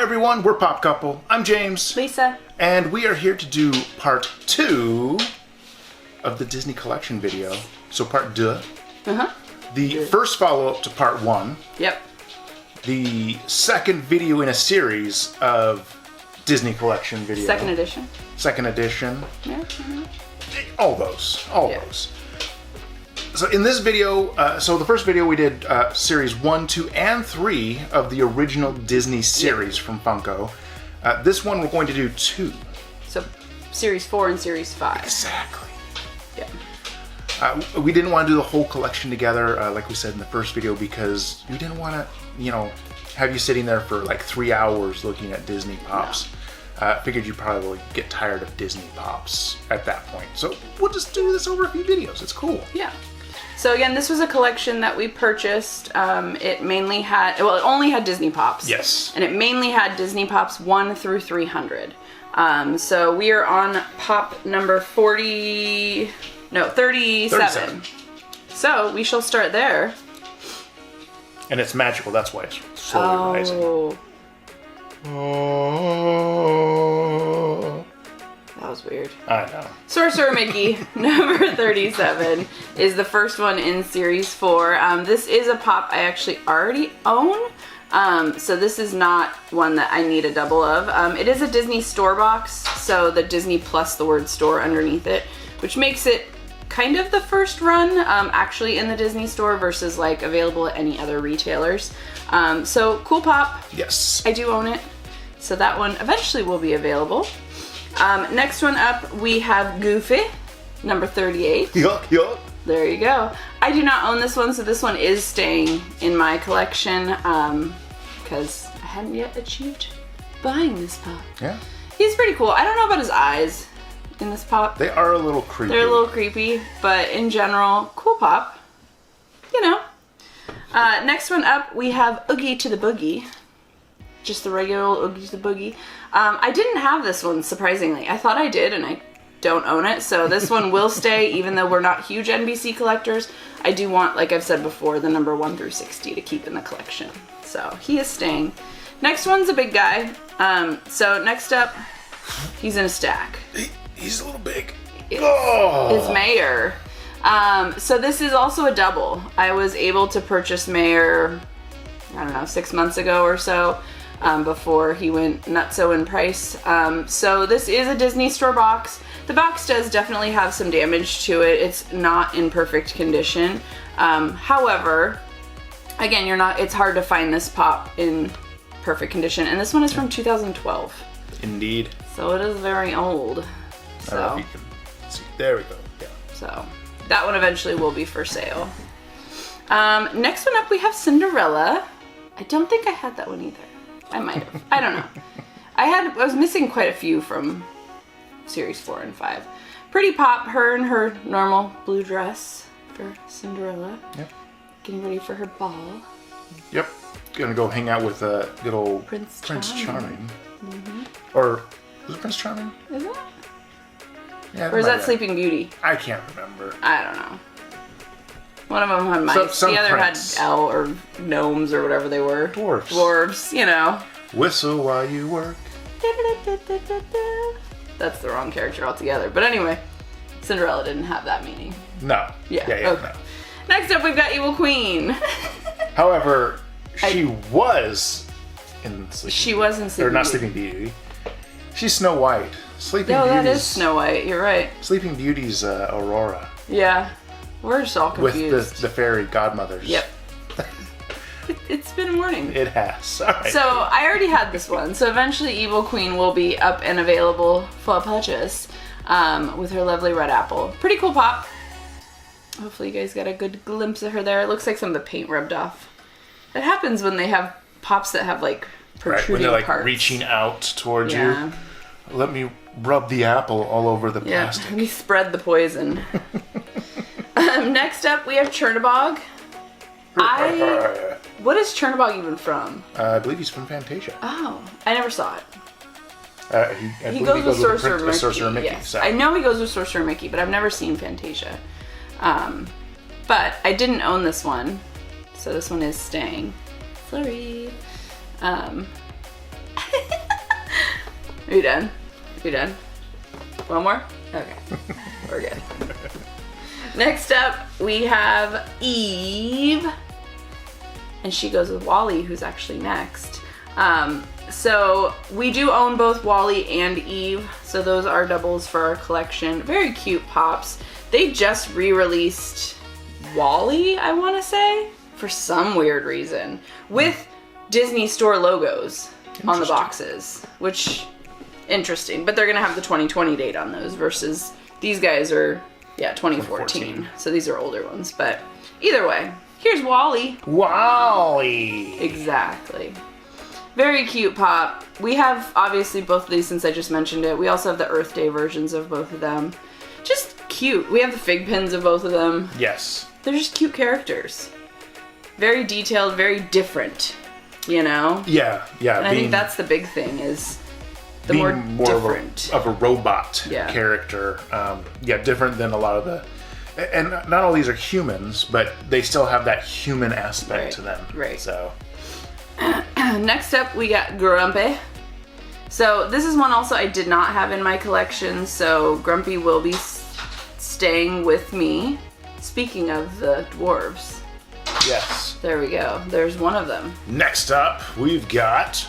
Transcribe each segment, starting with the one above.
Hi everyone, we're Pop Couple. I'm James. Lisa. And we are here to do part 2 of the Disney collection video. So part 2. The first follow-up to part 1. Yep. The second video in a series of Disney collection video. Second edition. Second edition. Yeah. All those. Those. So in this video, so the first video we did series 1, 2, and 3 of the original Disney series from Funko. This one we're going to do 2. So series 4 and series 5. Exactly. Yeah. We didn't want to do the whole collection together, like we said in the first video, because we didn't want to, have you sitting there for like 3 hours looking at Disney Pops. No. Figured you'd probably get tired of Disney Pops at that point. So we'll just do this over a few videos. It's cool. Yeah. So again, this was a collection that we purchased. It mainly had, well, it only had Disney Pops. Yes. And it mainly had Disney Pops 1 through 300. So we are on Pop number 37. So we shall start there. And it's magical, that's why it's slowly rising. Oh. That was weird. I know. Sorcerer Mickey, number 37, is the first one in series 4. This is a pop I actually already own. So this is not one that I need a double of. It is a Disney store box, so the Disney plus the word store underneath it, which makes it kind of the first run actually in the Disney store versus like available at any other retailers. So cool pop. Yes. I do own it. So that one eventually will be available. Next one up, we have Goofy, number 38. Yuck. There you go. I do not own this one, so this one is staying in my collection because I hadn't yet achieved buying this pop. Yeah. He's pretty cool. I don't know about his eyes in this pop. They are a little creepy. They're a little creepy, but in general, cool pop. Next one up, we have Oogie to the Boogie. Just the regular old Oogie to the Boogie. I didn't have this one, surprisingly. I thought I did, and I don't own it, so this one will stay, even though we're not huge NBC collectors. I do want, like I've said before, the number 1 through 60 to keep in the collection. So he is staying. Next one's a big guy. So next up, he's in a stack. He's a little big. It's Mayor. So this is also a double. I was able to purchase Mayor, I don't know, 6 months ago or so. Before he went nutso in price. So this is a Disney store box. The box does definitely have some damage to it. It's not in perfect condition. However, again, it's hard to find this pop in perfect condition. And this one is from 2012. Indeed. So it is very old. So, I don't know if you can see. There we go. Yeah. So that one eventually will be for sale. Next one up, we have Cinderella. I don't think I had that one either. I might have. I don't know. I was missing quite a few from series 4 and 5. Pretty pop, her in her normal blue dress for Cinderella. Yep. Getting ready for her ball. Yep. Gonna go hang out with good old Prince Charming. Mm-hmm. Or was it Prince Charming? Is it? Yeah. Or is that Sleeping Beauty? I can't remember. I don't know. One of them had mice. The other prince. had elves or gnomes or whatever they were. Dwarves. Dwarves, Whistle while you work. That's the wrong character altogether. But anyway, Cinderella didn't have that meaning. No. Yeah. Okay. No. Next up, we've got Evil Queen. However, she was in Sleeping Beauty. She was in Sleeping Beauty. Or not Sleeping Beauty. She's Snow White. Sleeping Beauty. No, that is Snow White. You're right. Sleeping Beauty's Aurora. Yeah. We're just all confused. With the fairy godmothers. Yep. It's been a morning. It has. All right. So I already had this one. So eventually Evil Queen will be up and available for purchase with her lovely red apple. Pretty cool pop. Hopefully you guys got a good glimpse of her there. It looks like some of the paint rubbed off. It happens when they have pops that have like protruding when they're like parts. reaching out towards you. Let me rub the apple all over the plastic. Let me spread the poison. Next up, we have Chernabog. What is Chernabog even from? I believe he's from Fantasia. Oh, I never saw it. He goes with Sorcerer Mickey. Yes. So. I know he goes with Sorcerer Mickey, but I've never seen Fantasia. But I didn't own this one, so this one is staying. Sorry. Are you done? You done? One more? Okay. We're good. Next up, we have Eve. And she goes with Wally, who's actually next. So we do own both Wally and Eve. So those are doubles for our collection. Very cute pops. They just re-released Wally, I want to say, for some weird reason, with Disney Store logos on the boxes, which, interesting. But they're going to have the 2020 date on those versus these guys are, 2014. So these are older ones. But either way, here's Wally. Wally! Exactly. Very cute pop. We have, obviously, both of these since I just mentioned it. We also have the Earth Day versions of both of them. Just cute. We have the fig pins of both of them. Yes. They're just cute characters. Very detailed, very different, you know? Yeah. And I think that's the big thing is the more different. Of a robot character. Different than a lot of the... And not all these are humans, but they still have that human aspect to them. Right. So... Next up, we got Grumpe. So this is one also I did not have in my collection, so Grumpe will be staying with me. Speaking of the dwarves. Yes. There we go. There's one of them. Next up, we've got...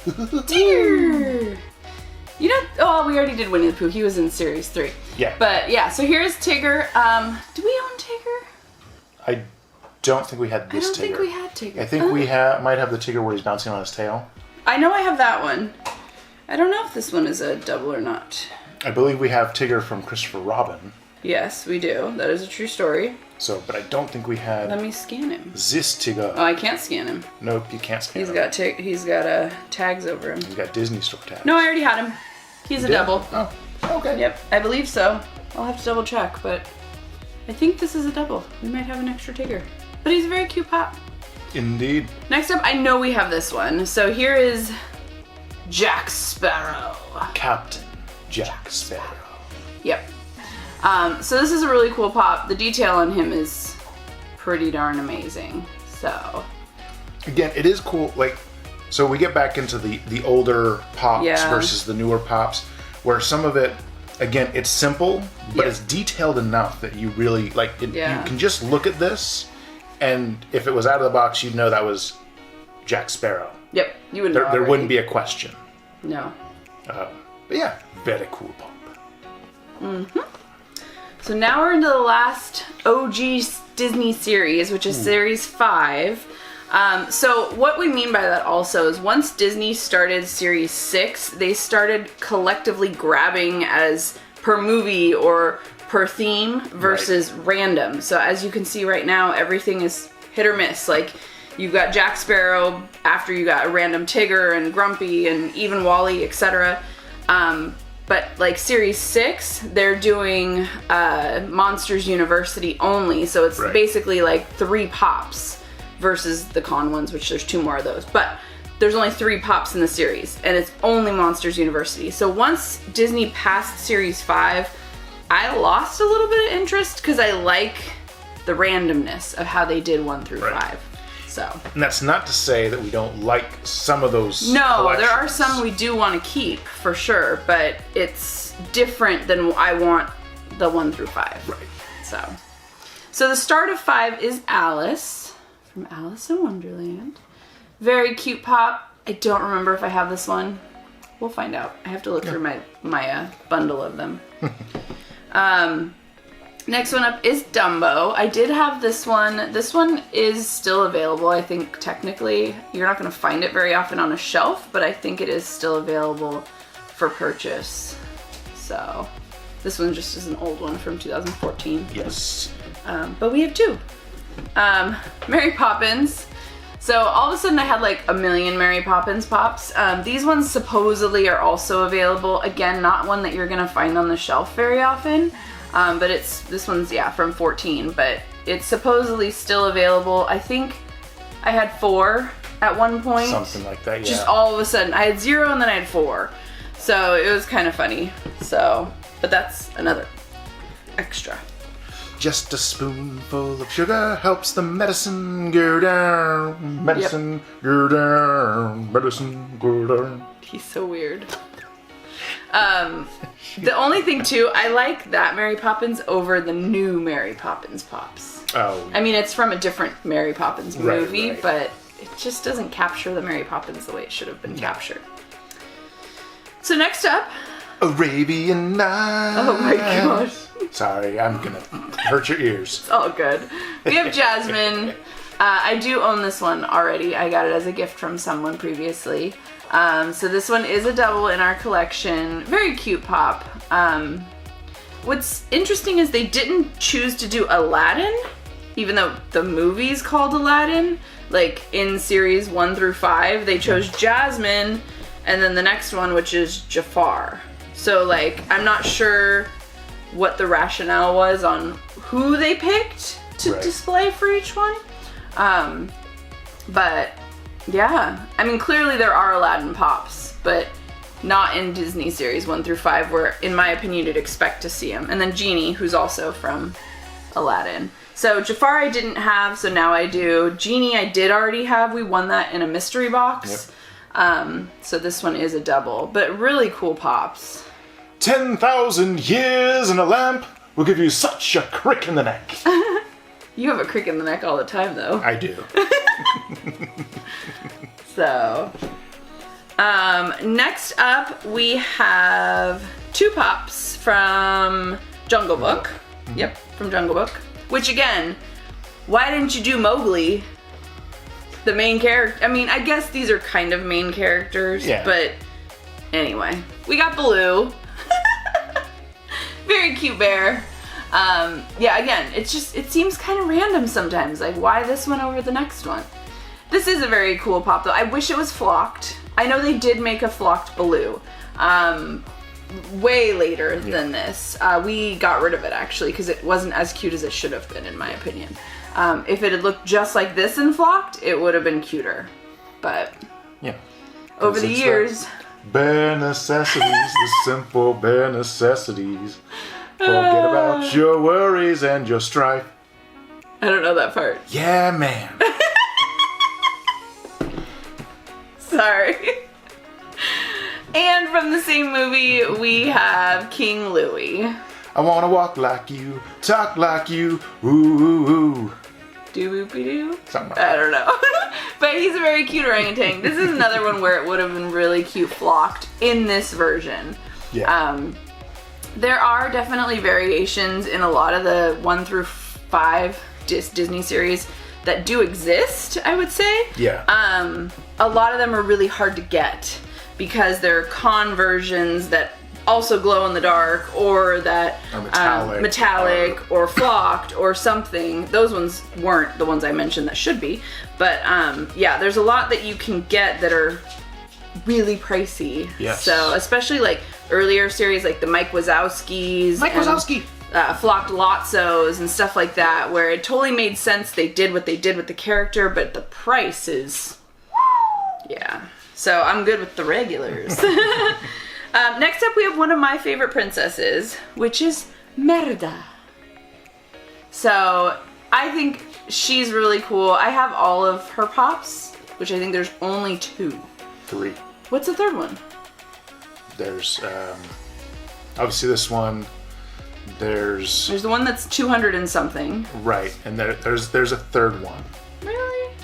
Tigger! You know, we already did Winnie the Pooh. He was in Series 3. Yeah. But yeah, so here's Tigger. Do we own Tigger? I don't think we had this Tigger. I don't think we had Tigger. I think we might have the Tigger where he's bouncing on his tail. I know I have that one. I don't know if this one is a double or not. I believe we have Tigger from Christopher Robin. Yes, we do. That is a true story. So, but I don't think we had... Let me scan him. This Tigger. Oh, I can't scan him. Nope, you can't scan him. He's got tags over him. He's got Disney Store tags. No, I already had him. He's a double. Oh, okay. Yep, I believe so. I'll have to double check, but I think this is a double. We might have an extra Tigger. But he's a very cute pop. Indeed. Next up, I know we have this one. So here is Jack Sparrow. Captain Jack Sparrow. Yep. So this is a really cool pop. The detail on him is pretty darn amazing. So again, it is cool. So we get back into the older pops versus the newer pops, where some of it, again, it's simple, but it's detailed enough that you really like. You can just look at this, and if it was out of the box, you'd know that was Jack Sparrow. Yep, you would know. There wouldn't be a question. No. But yeah, very cool pop. Mm-hmm. So now we're into the last OG Disney series, which is Series 5. So what we mean by that also is once Disney started Series 6, they started collectively grabbing as per movie or per theme versus random. So as you can see right now, everything is hit or miss. Like you've got Jack Sparrow, after you got a random Tigger and Grumpe and even Wally, etc. But like Series 6, they're doing Monsters University only. So it's basically like 3 pops versus the con ones, which there's 2 more of those. But there's only 3 pops in the series, and it's only Monsters University. So once Disney passed Series 5, I lost a little bit of interest because I like the randomness of how they did 1 through 5. So. And that's not to say that we don't like some of those No, there are some we do want to keep, for sure, but it's different than I want the 1 through 5. Right. So the start of 5 is Alice, from Alice in Wonderland. Very cute pop. I don't remember if I have this one. We'll find out. I have to look through my bundle of them. Next one up is Dumbo. I did have this one. This one is still available, I think, technically. You're not going to find it very often on a shelf, but I think it is still available for purchase. So this one just is an old one from 2014. Yes. But we have 2. Mary Poppins. So all of a sudden I had like a million Mary Poppins pops. These ones supposedly are also available. Again, not one that you're going to find on the shelf very often. But this one's, from 14, but it's supposedly still available. I think I had 4 at one point. Something like that, yeah. Just all of a sudden. I had 0 and then I had 4. So it was kind of funny. So, but that's another extra. Just a spoonful of sugar helps the medicine go down. Medicine go down. Medicine go down. He's so weird. The only thing too, I like that Mary Poppins over the new Mary Poppins Pops. Oh. I mean, it's from a different Mary Poppins movie, right. but it just doesn't capture the Mary Poppins the way it should have been captured. So next up, Arabian Night. oh my gosh, Sorry, I'm gonna hurt your ears. it's all good. We have Jasmine. I do own this one already. I got it as a gift from someone previously. So this one is a double in our collection. Very cute pop. What's interesting is they didn't choose to do Aladdin, even though the movie's called Aladdin. Like in series 1 through 5, they chose Jasmine, and then the next one, which is Jafar. So like, I'm not sure what the rationale was on who they picked to display for each one. But yeah, I mean, clearly there are Aladdin pops, but not in Disney series 1 through 5, where in my opinion you'd expect to see them. And then Genie, who's also from Aladdin. So Jafar I didn't have, so now I do. Genie I did already have. We won that in a mystery box. Yep. So this one is a double, but really cool pops. 10,000 years in a lamp will give you such a crick in the neck. You have a crick in the neck all the time, though. I do. So, next up we have 2 pops from Jungle Book. Mm-hmm. Yep, from Jungle Book. Which again, why didn't you do Mowgli? The main character. I mean, I guess these are kind of main characters, but anyway, we got Baloo. Very cute bear. Yeah, again, it seems kind of random sometimes. Like, why this one over the next one? This is a very cool pop, though. I wish it was flocked. I know they did make a flocked Baloo. Way later than this. We got rid of it, actually, because it wasn't as cute as it should have been, in my opinion. If it had looked just like this and flocked, it would have been cuter. But over the years... Bare necessities, the simple bare necessities. Forget about your worries and your strife. I don't know that part. Yeah, man. Sorry. And from the same movie, we have King Louie. I wanna walk like you, talk like you, ooh, ooh, ooh. Doo-boopy-doo? Something like I don't know. But he's a very cute orangutan. This is another one where it would have been really cute flocked in this version. Yeah. There are definitely variations in a lot of the 1 through 5 Disney series that do exist, I would say. Yeah. A lot of them are really hard to get because they're con versions that also glow in the dark, or that are metallic or flocked or something. Those ones weren't the ones I mentioned that should be. But yeah, there's a lot that you can get that are really pricey. Yes. So especially like earlier series like the Mike Wazowskis. Flocked Lotzos and stuff like that, where it totally made sense. They did what they did with the character, but the price is... Yeah. So I'm good with the regulars. Next up, we have one of my favorite princesses, which is Merida. So I think she's really cool. I have all of her pops, which I think there's only 2. 3. What's the third one? There's obviously this one. There's the one that's 200 and something. Right, and there's a third one. Really?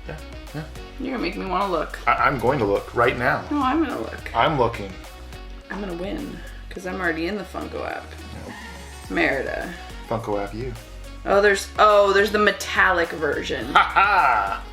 Yeah. You're gonna make me want to look. I'm going to look right now. No, I'm gonna look. I'm looking. I'm gonna win because I'm already in the Funko app. Nope. Merida. Funko app you. Oh, there's the metallic version. Ha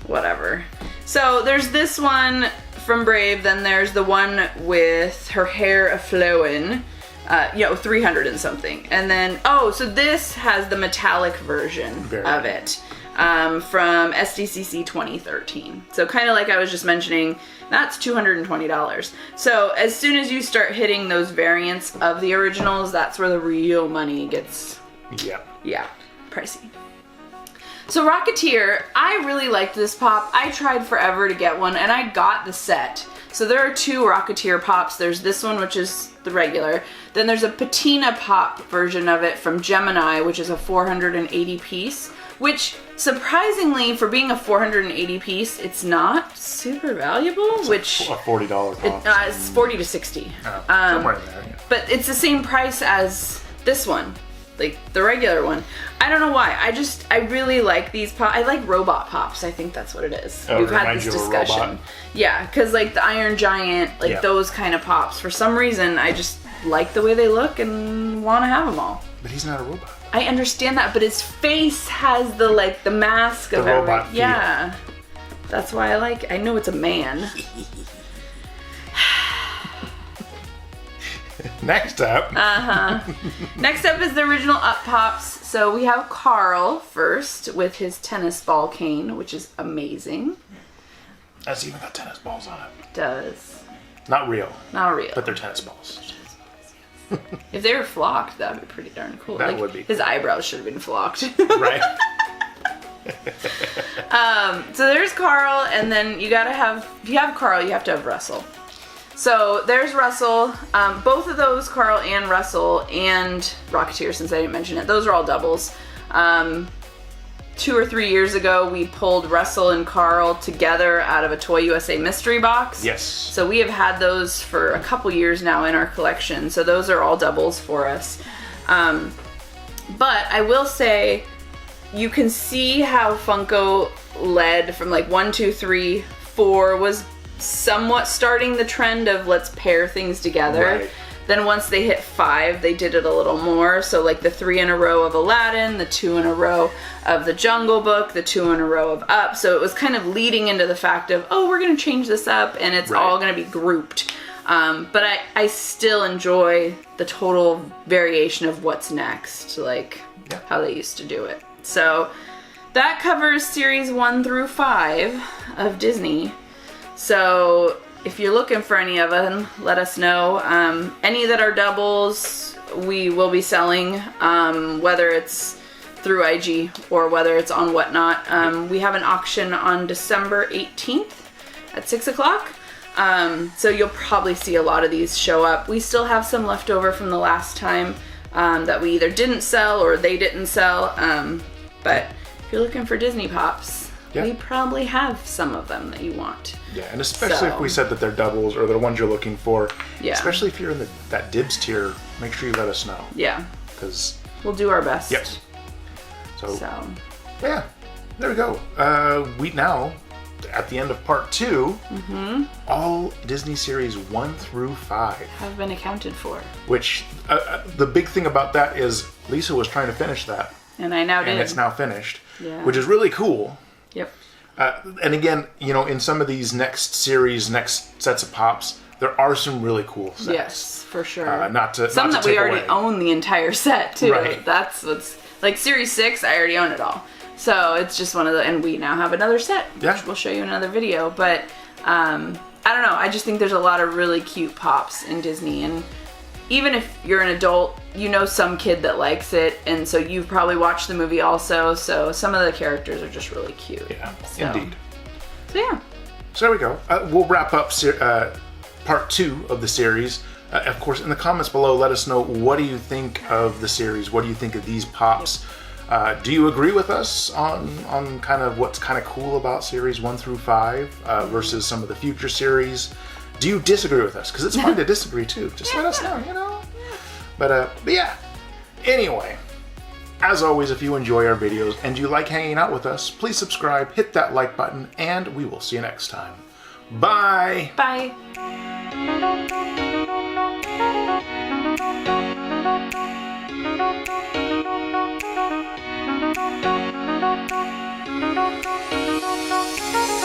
Whatever. So there's this one from Brave. Then there's the one with her hair a-flowing. 300 and something. And then, so this has the metallic version of it from SDCC 2013. So kind of like I was just mentioning, that's $220. So as soon as you start hitting those variants of the originals, that's where the real money gets, pricey. So Rocketeer, I really liked this pop. I tried forever to get one, and I got the set. So there are 2 Rocketeer pops. There's this one, which is the regular. Then there's a patina pop version of it from Gemini, which is a 480 piece, which surprisingly for being a 480 piece, it's not super valuable. Which a $40 pop. it's 40 to 60. Somewhere in there. Yeah. But it's the same price as this one, like the regular one. I don't know why. I really like these pop. I like robot pops. I think that's what it is. Oh, We've had reminds this you of a discussion. robot? Yeah, because like the Iron Giant, like Yeah. those kind of pops. For some reason, I just like the way they look and want to have them all. But he's not a robot. I understand that, but his face has the mask of The robot feel. Yeah, that's why I know it's a man. Next up. Next up is the original Up Pops. So we have Carl first with his tennis ball cane, which is amazing. That's even got tennis balls on it. Does. Not real, Not real. but they're tennis balls. If they were flocked, that would be pretty darn cool. That would be His eyebrows should have been flocked. Right? So there's Carl, and then you gotta have, if you have Carl, you have to have Russell. So there's Russell. Both of those, Carl and Russell, and Rocketeer, since I didn't mention it, those are all doubles. 2 or 3 years ago, we pulled Russell and Carl together out of a Toy USA mystery box. Yes. So we have had those for a couple years now in our collection. So those are all doubles for us. But I will say, you can see how Funko led from 1, 2, 3, 4 was somewhat starting the trend of let's pair things together. Right. Then once they hit 5, they did it a little more. So the 3 in a row of Aladdin, the 2 in a row of the Jungle Book, the 2 in a row of Up. So it was kind of leading into the fact of, oh, we're going to change this up and it's Right. all going to be grouped. But I still enjoy the total variation of what's next, how they used to do it. So that covers series 1 through 5 of Disney. So if you're looking for any of them, let us know. Any that are doubles, we will be selling, whether it's through IG or whether it's on Whatnot. We have an auction on December 18th at 6 o'clock. So you'll probably see a lot of these show up. We still have some left over from the last time that we either didn't sell or they didn't sell. But if you're looking for Disney Pops, we probably have some of them that you want. Yeah, and especially if we said that they're doubles or they're ones you're looking for. Yeah. Especially if you're in that dibs tier, make sure you let us know. Yeah. Because We'll do our best. Yep. So yeah, there we go. We now, at the end of part 2, all Disney series 1 through 5 have been accounted for. Which the big thing about that is Lisa was trying to finish that. And I now did. And it's now finished. Yeah. Which is really cool. Yep. And again, in some of these next series, next sets of pops, there are some really cool sets. Yes, for sure. Not to some not that to we take already away. own the entire set too. Right. That's what's series 6. I already own it all, so it's just one of the. And we now have another set. Yeah. Which we'll show you in another video. But I don't know. I just think there's a lot of really cute pops in Disney, and even if you're an adult, some kid that likes it, and so you've probably watched the movie also. So some of the characters are just really cute. Yeah, So, indeed. So yeah. So there we go. We'll wrap up part 2 of the series. Of course, in the comments below, let us know, what do you think of the series? What do you think of these pops? Do you agree with us on kind of what's kind of cool about series 1 through 5 versus some of the future series? Do you disagree with us? Because it's fun to disagree too. Just let us know, But yeah. Anyway, as always, if you enjoy our videos and you like hanging out with us, please subscribe, hit that like button, and we will see you next time. Bye! Bye. Thank you.